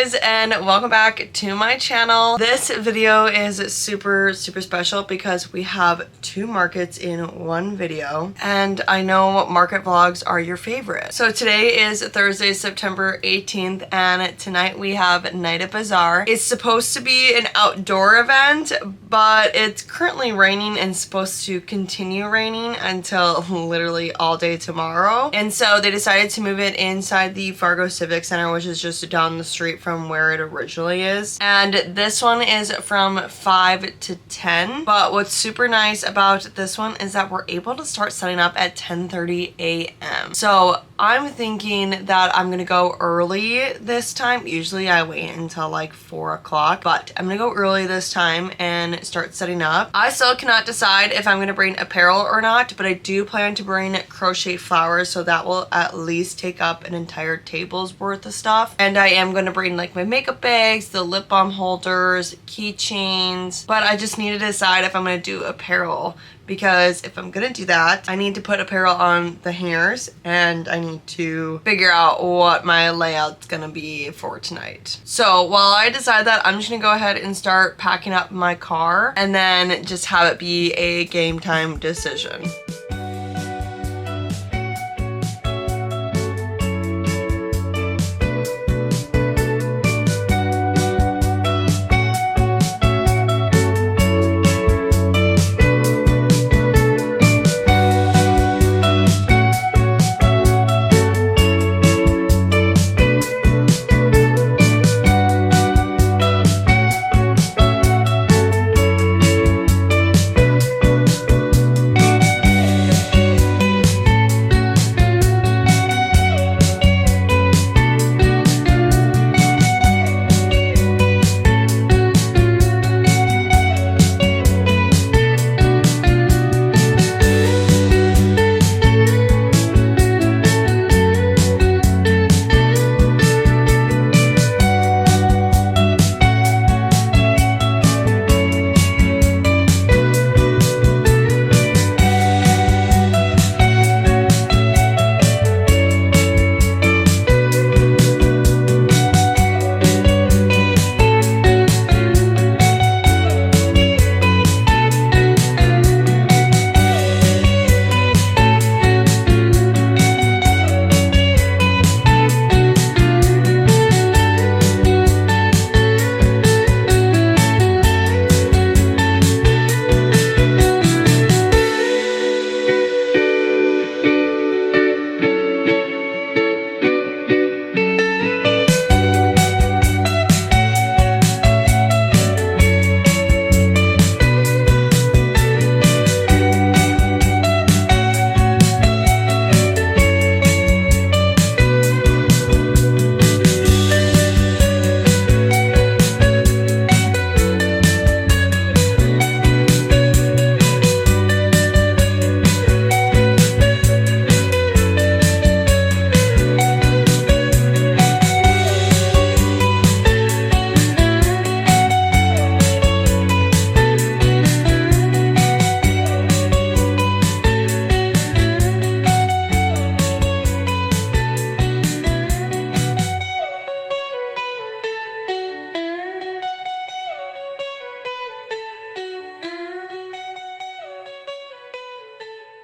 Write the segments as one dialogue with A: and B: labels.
A: guys, and welcome back to my channel. This video is super special because we have two markets in one video, and I know market vlogs are your favorite. So today is Thursday, September 18th, and tonight we have Night at Bazaar. It's supposed to be an outdoor event, but it's currently raining and supposed to continue raining until literally all day tomorrow. And so they decided to move it inside the Fargo Civic Center, which is just down the street from where it originally is. And this one is from 5 to 10. But what's super nice about this one is that we're able to start setting up at 10:30 a.m. So I'm thinking that I'm gonna go early this time. Usually I wait until like 4 o'clock, but I'm gonna go early this time and start setting up. I still cannot decide if I'm gonna bring apparel or not, but I do plan to bring crochet flowers, so that will at least take up an entire table's worth of stuff. And I am gonna bring like my makeup bags, the lip balm holders, keychains, but I just need to decide if I'm gonna do apparel, because if I'm gonna do that, I need to put apparel on the hangers and I need to figure out what my layout's gonna be for tonight. So while I decide that, I'm just gonna go ahead and start packing up my car and then just have it be a game time decision.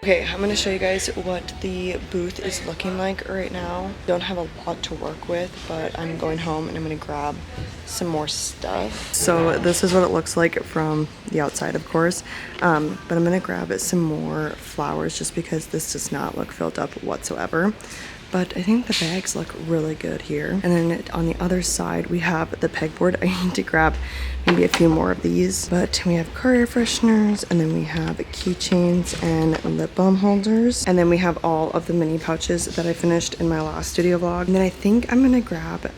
A: Okay, I'm gonna show you guys what the booth is looking like right now. Don't have a lot to work with, but I'm going home and I'm gonna grab some more stuff. So this is what it looks like from the outside, of course. But I'm gonna grab some more flowers just because this does not look filled up whatsoever. But I think the bags look really good here. And then on the other side, we have the pegboard. I need to grab maybe a few more of these. But we have car air fresheners, and then we have keychains and lip balm holders. And then we have all of the mini pouches that I finished in my last studio vlog. And then I think I'm gonna grab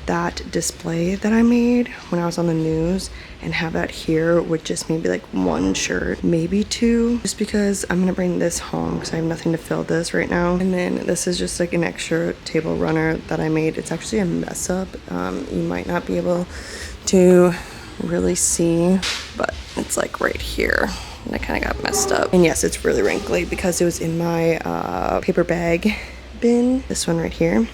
A: that display that I made when I was on the news and have that here with just maybe like one shirt, maybe two, just because I'm gonna bring this home because I have nothing to fill this right now. And then this is just like an extra table runner that I made. It's actually a mess up. You might not be able to really see, but it's like right here. And I kind of got messed up. And yes, it's really wrinkly because it was in my paper bag bin. This one right here.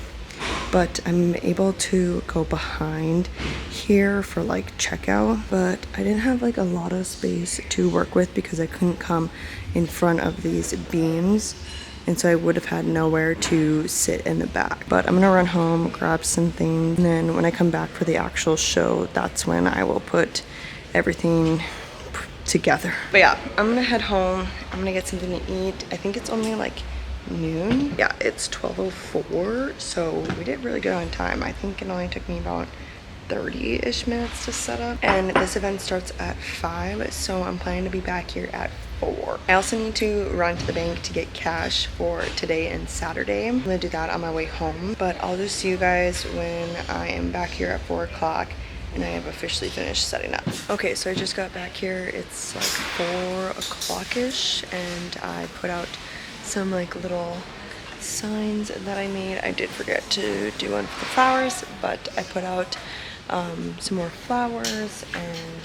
A: but I'm able to go behind here for like checkout, but I didn't have like a lot of space to work with because I couldn't come in front of these beams, and so I would have had nowhere to sit in the back. But I'm gonna run home, grab something, and then when I come back for the actual show, that's when I will put everything together. But yeah, I'm gonna head home. I'm gonna get something to eat. I think it's only like noon. Yeah, it's 12:04, so we did really good on time. I think it only took me about 30-ish minutes to set up, and this event starts at 5, so I'm planning to be back here at 4. I also need to run to the bank to get cash for today and Saturday. I'm gonna do that on my way home, but I'll just see you guys when I am back here at 4 o'clock and I have officially finished setting up. Okay, so I just got back here. It's like 4 o'clock-ish, and I put out some like little signs that I made. I did forget to do one for the flowers, but I put out some more flowers, and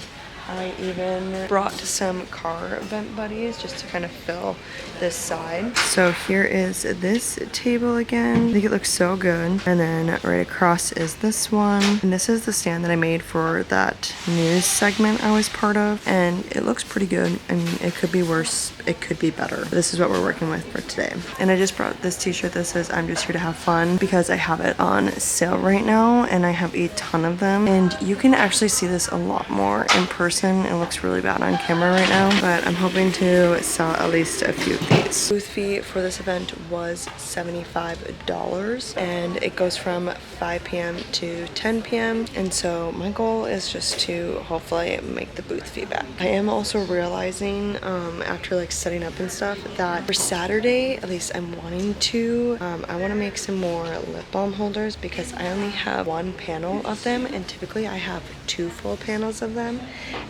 A: I even brought some car vent buddies just to kind of fill this side. So here is this table again. I think it looks so good. And then right across is this one. And this is the stand that I made for that news segment I was part of. And it looks pretty good. I mean, it could be worse. It could be better. But this is what we're working with for today. And I just brought this t-shirt that says I'm just here to have fun because I have it on sale right now and I have a ton of them. And you can actually see this a lot more in person. It looks really bad on camera right now, but I'm hoping to sell at least a few of these. Booth fee for this event was $75, and it goes from 5 p.m. to 10 p.m. And so my goal is just to hopefully make the booth fee back. I am also realizing after like setting up and stuff that for Saturday, at least I'm wanting to, I want to make some more lip balm holders because I only have 1 panel of them, and typically I have 2 full panels of them.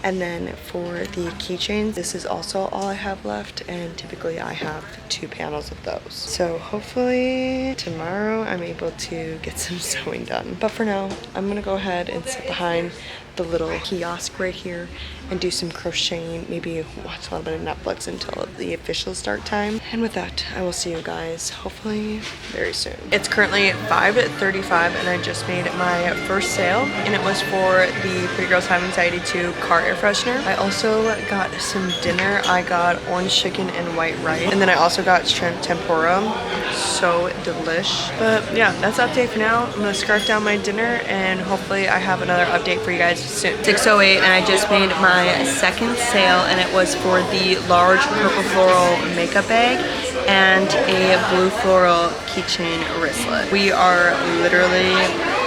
A: And then for the keychains, this is also all I have left, and typically I have 2 panels of those. So hopefully tomorrow I'm able to get some sewing done. But for now, I'm gonna go ahead and sit behind the little kiosk right here and do some crocheting, maybe watch a little bit of Netflix until the official start time. And with that, I will see you guys hopefully very soon. It's currently 5:35 and I just made my first sale, and it was for the Pretty Girls Have Anxiety 2 car air freshener. I also got some dinner. I got orange chicken and white rice, and then I also got shrimp tempura. So delish. But yeah, that's the update for now. I'm gonna scarf down my dinner and hopefully I have another update for you guys soon. 6:08 and I just made my second sale, and it was for the large purple floral makeup bag and a blue floral keychain wristlet. We are literally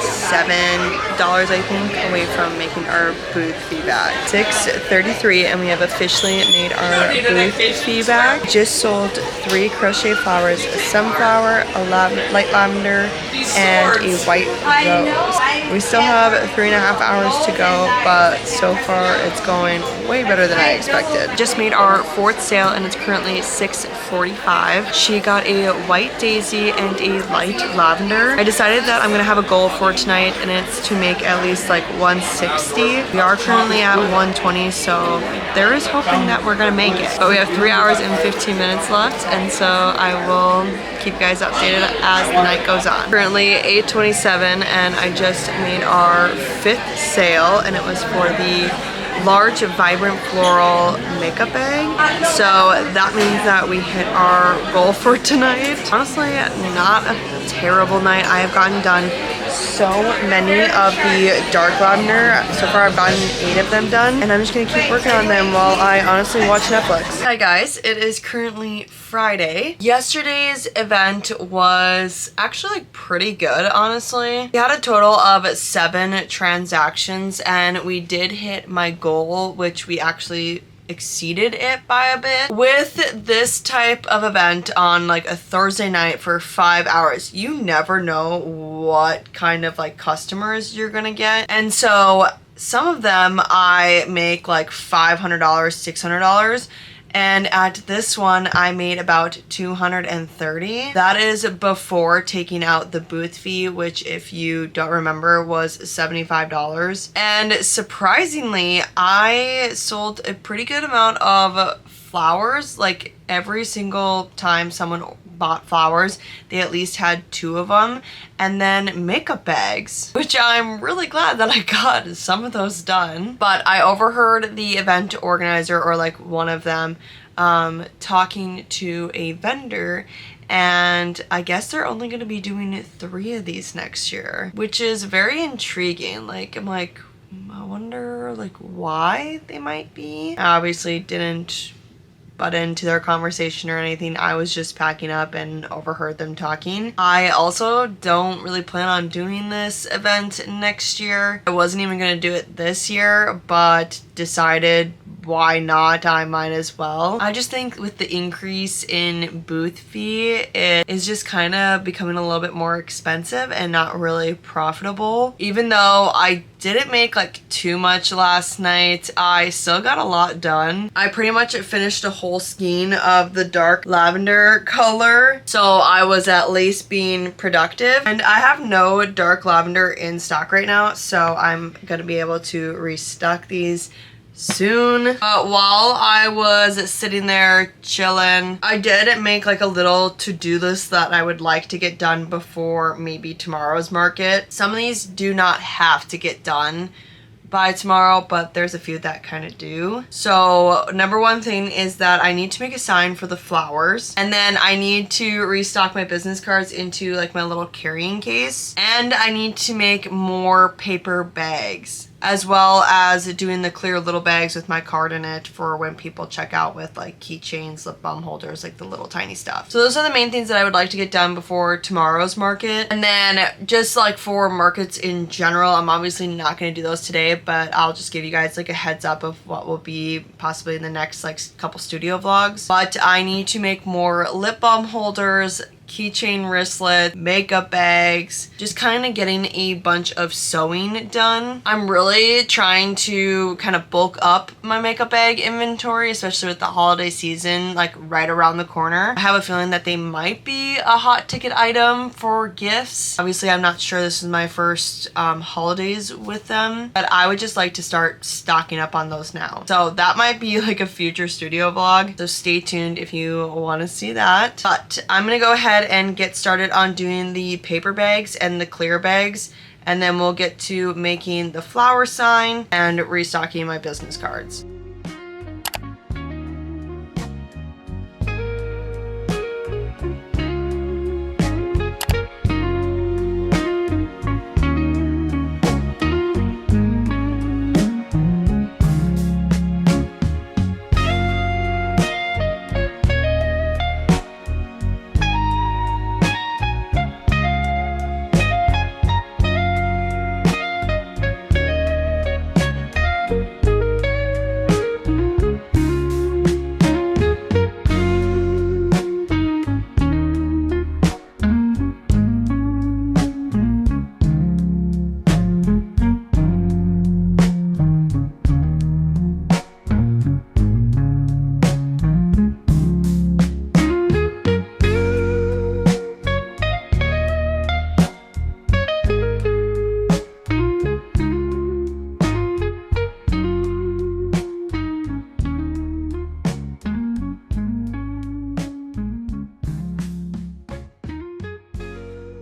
A: $7 I think away from making our booth fee back. 6:33 and we have officially made our booth fee back. Just sold 3 crochet flowers, a sunflower, a light lavender, and a white rose. We still have 3.5 hours to go, but so far it's going way better than I expected. Just made our 4th sale and it's currently 6:45. She got a white daisy and a light lavender. I decided that I'm gonna have a goal for tonight, and it's to make at least like 160. We are currently at 120, so there is hoping that we're gonna make it. But we have 3 hours and 15 minutes left, and so I will keep you guys updated as the night goes on. Currently 8:27 and I just made our 5th sale, and it was for the large vibrant floral makeup bag. So that means that we hit our goal for tonight. Honestly, not a terrible night. I have gotten done so many of the dark lavender. So far I've gotten 8 of them done, and I'm just gonna keep working on them while I honestly watch Netflix. Hi guys, it is currently Friday. Yesterday's event was actually pretty good, honestly. We had a total of 7 transactions and we did hit my goal, which we actually exceeded it by a bit. With this type of event on like a Thursday night for 5 hours, you never know what kind of like customers you're gonna get. And so some of them I make like $500, $600. And at this one, I made about $230. That is before taking out the booth fee, which if you don't remember was $75. And surprisingly, I sold a pretty good amount of flowers. Like every single time someone bought flowers, they at least had 2 of them. And then makeup bags, which I'm really glad that I got some of those done. But I overheard the event organizer, or like one of them, talking to a vendor, and I guess they're only going to be doing 3 of these next year, which is very intriguing. Like, I'm like, I wonder like why they might be. I obviously didn't butt into their conversation or anything. I was just packing up and overheard them talking. I also don't really plan on doing this event next year. I wasn't even going to do it this year, but decided why not, I might as well. I just think with the increase in booth fee, it is just kind of becoming a little bit more expensive and not really profitable. Even though I didn't make like too much last night, I still got a lot done. I pretty much finished a whole skein of the dark lavender color, so I was at least being productive. And I have no dark lavender in stock right now, so I'm gonna be able to restock these soon. While I was sitting there chilling, I did make like a little to-do list that I would like to get done before maybe tomorrow's market. Some of these do not have to get done by tomorrow, but there's a few that kind of do. So number one thing is that I need to make a sign for the flowers, and then I need to restock my business cards into like my little carrying case, and I need to make more paper bags, as well as doing the clear little bags with my card in it for when people check out with like keychains, lip balm holders, like the little tiny stuff. So those are the main things that I would like to get done before tomorrow's market. And then just like for markets in general, I'm obviously not going to do those today, but I'll just give you guys like a heads up of what will be possibly in the next like couple studio vlogs. But I need to make more lip balm holders, keychain wristlet, makeup bags, just kind of getting a bunch of sewing done. I'm really trying to kind of bulk up my makeup bag inventory, especially with the holiday season like right around the corner. I have a feeling that they might be a hot ticket item for gifts. Obviously, I'm not sure, this is my first holidays with them, but I would just like to start stocking up on those now. So that might be like a future studio vlog, so stay tuned if you want to see that. But I'm gonna go ahead and get started on doing the paper bags and the clear bags, and then we'll get to making the flower sign and restocking my business cards.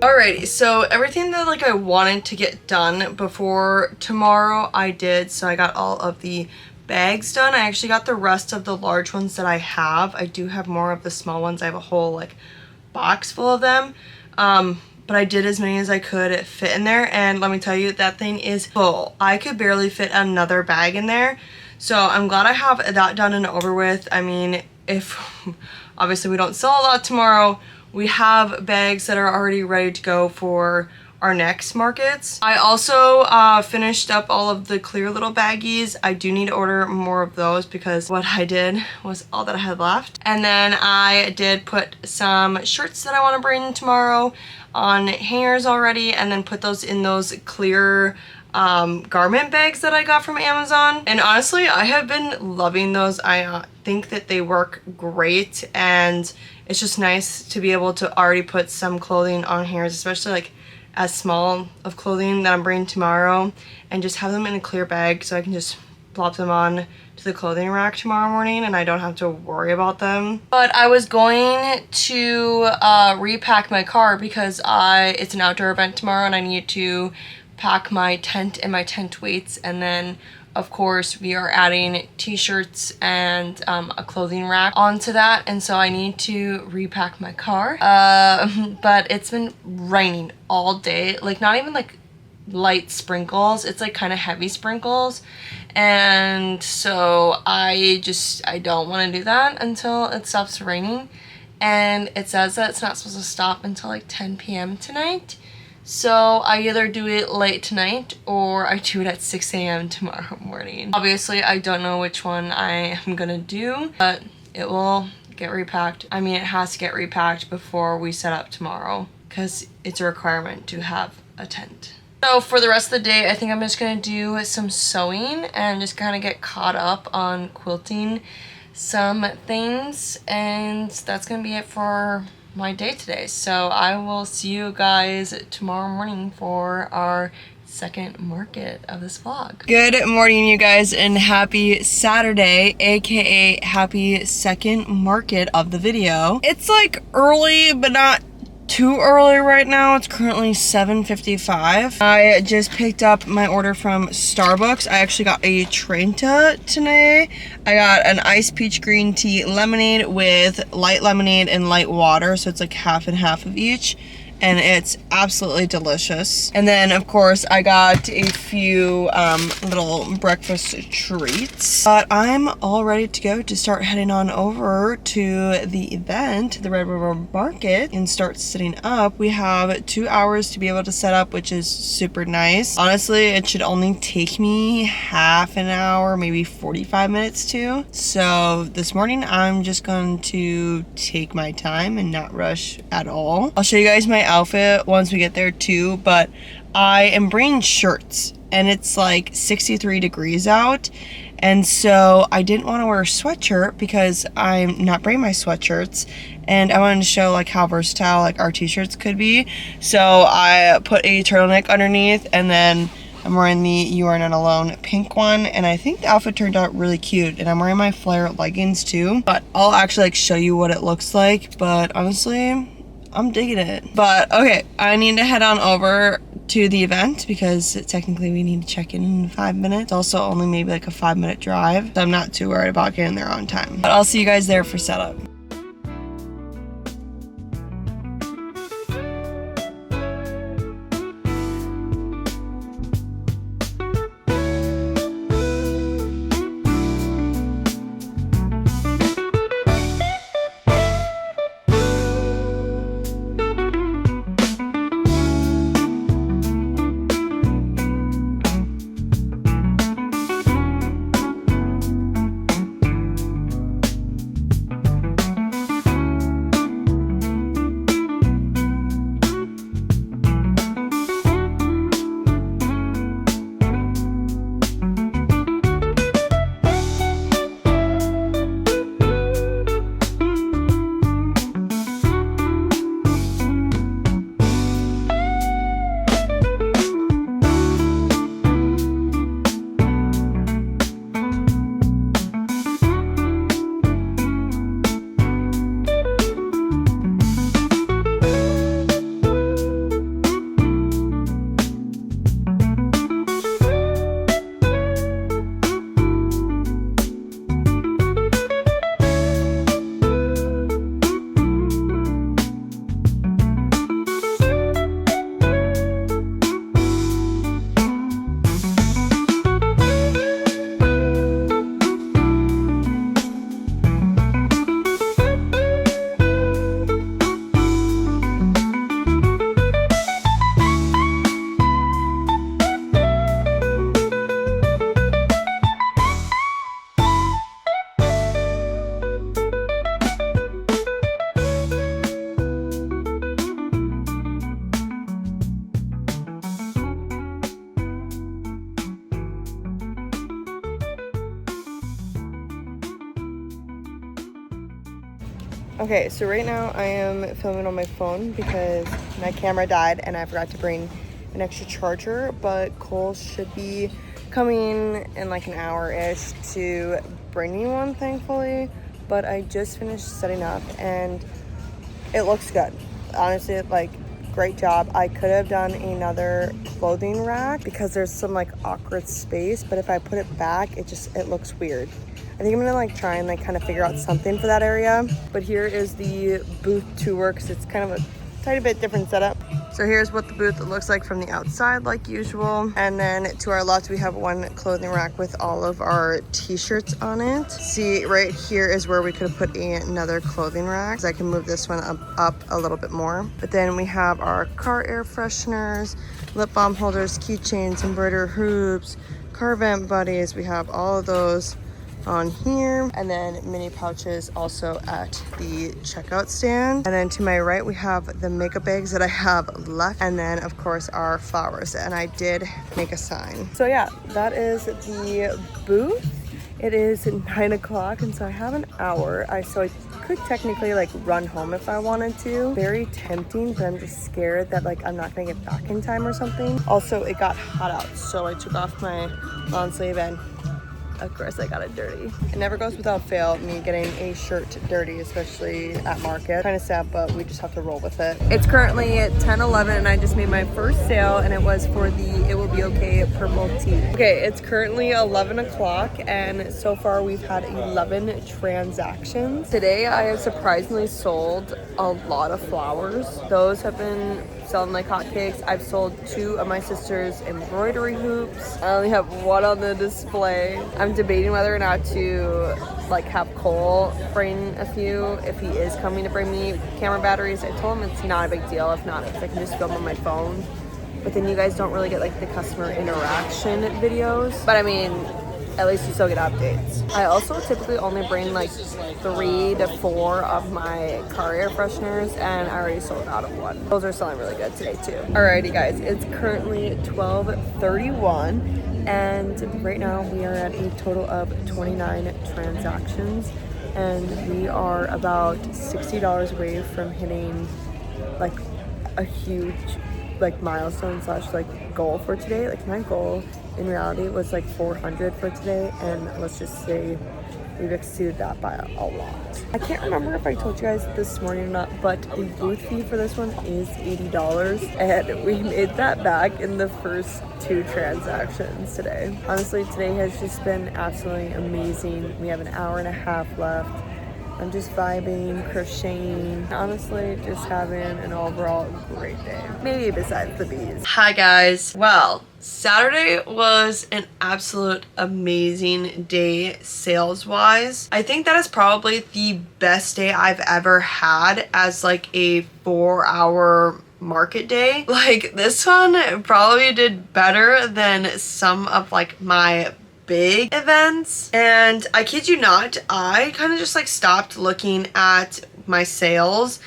A: Alrighty, so everything that like I wanted to get done before tomorrow, I did. So I got all of the bags done. I actually got the rest of the large ones that I have. I do have more of the small ones. I have a whole like box full of them. But I did as many as I could fit in there, and let me tell you, that thing is full. I could barely fit another bag in there. So I'm glad I have that done and over with. I mean, if obviously we don't sell a lot tomorrow, we have bags that are already ready to go for our next markets. I also finished up all of the clear little baggies. I do need to order more of those because what I did was all that I had left. And then I did put some shirts that I want to bring tomorrow on hangers already, and then put those in those clear garment bags that I got from Amazon. And honestly, I have been loving those. I think that they work great, and it's just nice to be able to already put some clothing on hangers, especially like as small of clothing that I'm bringing tomorrow, and just have them in a clear bag so I can just plop them on to the clothing rack tomorrow morning and I don't have to worry about them. But I was going to repack my car because it's an outdoor event tomorrow and I need to pack my tent and my tent weights, and then of course we are adding t-shirts and a clothing rack onto that, and so I need to repack my car. But it's been raining all day, like not even like light sprinkles, it's like kind of heavy sprinkles, and so I don't want to do that until it stops raining, and it says that it's not supposed to stop until like 10 p.m. tonight. So I either do it late tonight or I do it at 6 a.m. tomorrow morning. Obviously, I don't know which one I am gonna do, but it will get repacked. I mean, it has to get repacked before we set up tomorrow because it's a requirement to have a tent. So for the rest of the day, I think I'm just gonna do some sewing and just kind of get caught up on quilting some things, and that's gonna be it for my day today. So I will see you guys tomorrow morning for our second market of this vlog. Good morning, you guys, and happy Saturday, aka happy second market of the video. It's like early, but not too early right now. It's currently 7:55. I just picked up my order from Starbucks. I actually got a Trenta today. I got an iced peach green tea lemonade with light lemonade and light water, so it's like half and half of each, and it's absolutely delicious. And then of course I got a few little breakfast treats. But I'm all ready to go to start heading on over to the event, the Red River Market, and start setting up. We have 2 hours to be able to set up, which is super nice. Honestly, it should only take me half an hour, maybe 45 minutes to. So this morning I'm just going to take my time and not rush at all. I'll show you guys my outfit once we get there too, but I am bringing shirts and it's like 63 degrees out, and so I didn't want to wear a sweatshirt because I'm not bringing my sweatshirts, and I wanted to show like how versatile like our t-shirts could be. So I put a turtleneck underneath, and then I'm wearing the You Are Not Alone pink one, and I think the outfit turned out really cute. And I'm wearing my flare leggings too, but I'll actually like show you what it looks like. But honestly, I'm digging it. But okay, I need to head on over to the event because technically we need to check in 5 minutes. Also only maybe like a 5-minute drive, so I'm not too worried about getting there on time. But I'll see you guys there for setup. Okay, so right now I am filming on my phone because my camera died and I forgot to bring an extra charger, but Cole should be coming in like an hour-ish to bring me one, thankfully. But I just finished setting up and it looks good. Honestly, like, great job. I could have done another clothing rack because there's some like awkward space, but if I put it back, it looks weird. I think I'm gonna like try and like kind of figure out something for that area. But here is the booth tour because it's kind of a tiny bit different setup. So here's what the booth looks like from the outside, like usual. And then to our left, we have one clothing rack with all of our t-shirts on it. See, right here is where we could have put another clothing rack. So I can move this one up a little bit more. But then we have our car air fresheners, lip balm holders, keychains, embroidered hoops, car vent buddies. We have all of those on here, and then mini pouches also at the checkout stand. And then to my right, we have the makeup bags that I have left, and then of course our flowers, and I did make a sign. So yeah, that is the booth. It is 9 o'clock, and so I have an hour. So I could technically like run home if I wanted to. Very tempting, but I'm just scared that like I'm not gonna get back in time or something. Also, it got hot out, so I took off my long sleeve and of course I got it dirty. It never goes without fail, me getting a shirt dirty, especially at market. Kind of sad, but we just have to roll with it. It's currently at 10:11 and I just made my first sale, and it was for the It Will Be Okay purple tee. Okay, it's currently 11 o'clock and so far we've had 11 transactions. Today I have surprisingly sold a lot of flowers. Those have been selling like hotcakes. I've sold 2 of my sister's embroidery hoops. I only have 1 on the display. I'm debating whether or not to like have Cole bring a few if he is coming to bring me camera batteries. I told him it's not a big deal if not, because I can just film on my phone. But then you guys don't really get like the customer interaction videos. But I mean, at least you still get updates. I also typically only bring like 3 to 4 of my car air fresheners, and I already sold out of 1. Those are selling really good today too. Alrighty guys, it's currently 12:31 and right now we are at a total of 29 transactions, and we are about $60 away from hitting like a huge like milestone slash like goal for today. Like my goal in reality was like 400 for today, and let's just say we've exceeded that by a lot. I can't remember if I told you guys this morning or not, but the booth fee for this one is $80, and we made that back in the first 2 transactions today. Honestly, today has just been absolutely amazing. We have an hour and a half left. I'm just vibing, crocheting, honestly just having an overall great day. Maybe besides the bees. Hi guys. Well, Saturday was an absolute amazing day sales wise. I think that is probably the best day I've ever had as like a 4-hour market day. Like this one probably did better than some of like my big events, and I kid you not, I kind of just like stopped looking at my sales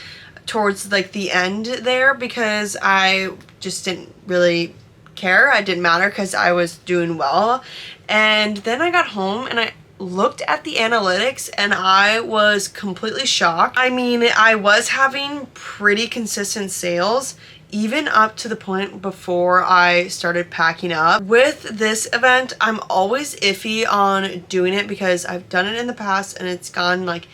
A: towards like the end there because I just didn't really care. It didn't matter because I was doing well. And then I got home and I looked at the analytics and I was completely shocked. I mean, I was having pretty consistent sales even up to the point before I started packing up. With this event, I'm always iffy on doing it because I've done it in the past and it's gone like,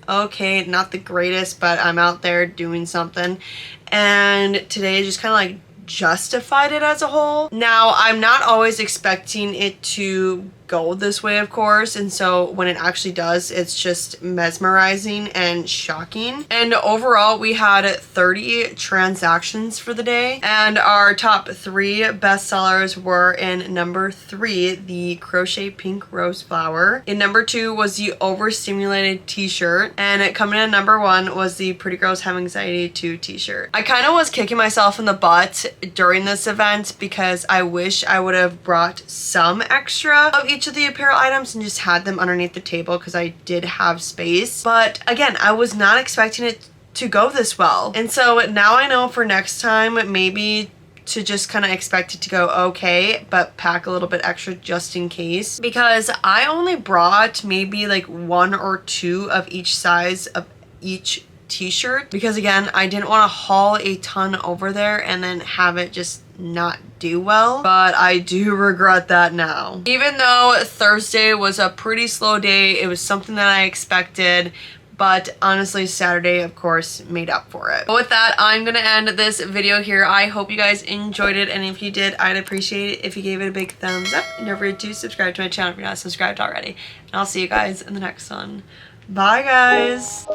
A: okay, not the greatest, but I'm out there doing something. And today just kind of like justified it as a whole. Now, I'm not always expecting it to go this way, of course, and so when it actually does, it's just mesmerizing and shocking. And overall, we had 30 transactions for the day, and our top 3 bestsellers were in number 3, the crochet pink rose flower. In number 2 was the overstimulated t-shirt, and coming in number 1 was the Pretty Girls Have Anxiety 2 t-shirt. I kind of was kicking myself in the butt during this event because I wish I would have brought some extra of each of the apparel items and just had them underneath the table because I did have space. But again, I was not expecting it to go this well. And so now I know for next time, maybe to just kind of expect it to go okay, but pack a little bit extra just in case. Because I only brought maybe like 1 or 2 of each size of each t-shirt because again, I didn't want to haul a ton over there and then have it just not do well, but I do regret that now. Even though Thursday was a pretty slow day, it was something that I expected, but honestly Saturday of course made up for it. But with that, I'm gonna end this video here. I hope you guys enjoyed it, and if you did, I'd appreciate it if you gave it a big thumbs up, and don't forget to subscribe to my channel if you're not subscribed already, and I'll see you guys in the next one. Bye guys.